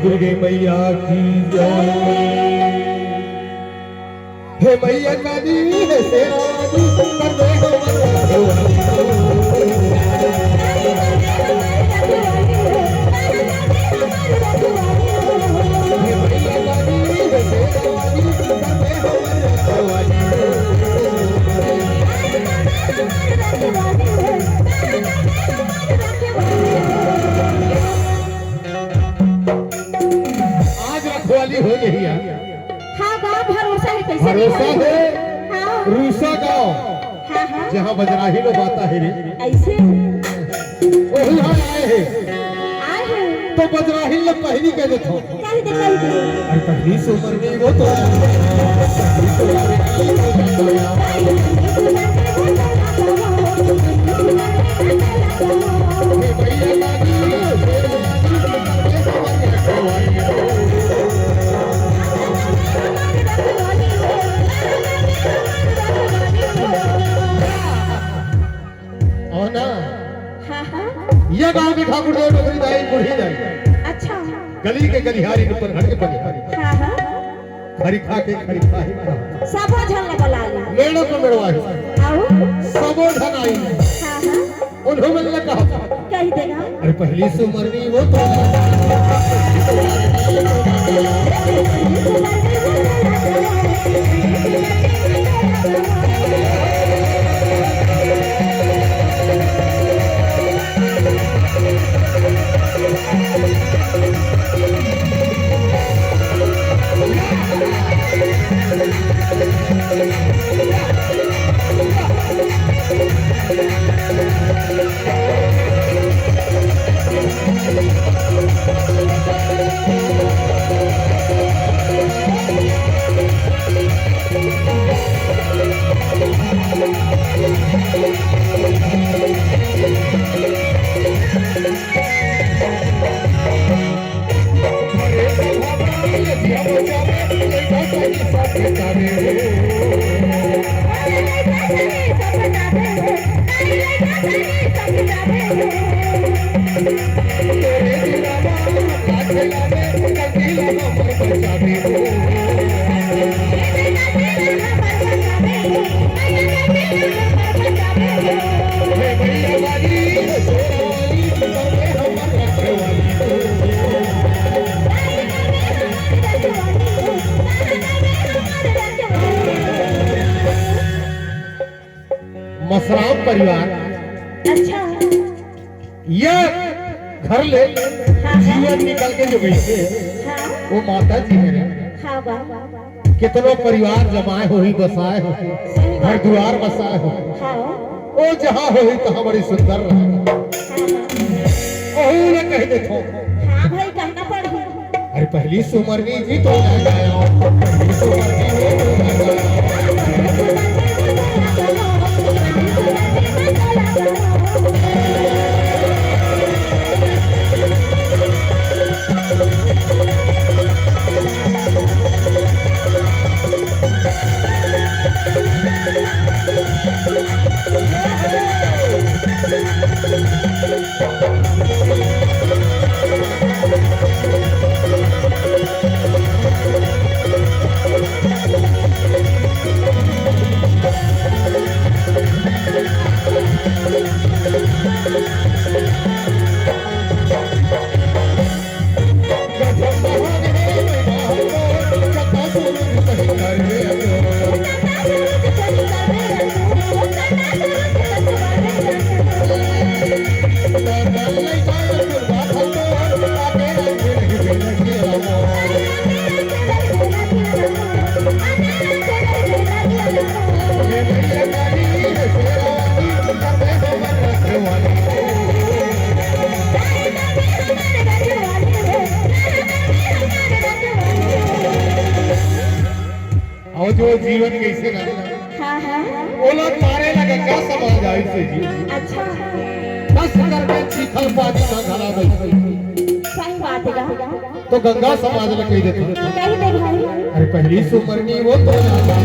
दुर्गे मैया की जय। हे मैया काली हे शेरावाली कर दे हो हे मैया काली हे शेरावाली कर दे हो वाली हो गई है। हाँ गाँव भरोसा है कैसे भरोसा है। हाँ रूसा गाँव हाँ हाँ जहाँ बजराही लोग आता है रे ऐसे वही यहाँ आए हैं तो बजराही लोग पहली कह देते हो कह दे अरे पहली से उम्र में वो तो यह गांव के ठाकुर देव नौकरी दाई बुढ़ी दाई अच्छा गली के गलिहारी ऊपर घर के बलिहारी हाँ हाँ खरी खा के खरी खा ही सब झल लगा मेड़ों को मेड़वाई आओ सबो धन आई हाँ हाँ उन्होंने मैंने कहा कह देगा अरे पहली से उम्र नहीं वो तो मसराम परिवार अच्छा यह घर ले जीवन निकल के जो गई थे हाँ वो माता जी मेरे हाँ कितनों परिवार जमाए हो ही बसाए हो घर द्वार बसाए हो हाँ वो जहाँ हो ही तहाँ बड़ी सुंदर रहे ने कह दे थो हाँ भाई कहना पड़ी अरे पहली सुमरनी जी तो पहली सुमरनी और जो जीवन कैसे हाँ हाँ ओला तारे ना गंगा समाज आई से जी अच्छा बस करके चीखल पानी ना घरा दई सही बात है तो गंगा समाज ने कह देता कही दे भाई अरे पहली सुमरनी वो तो ना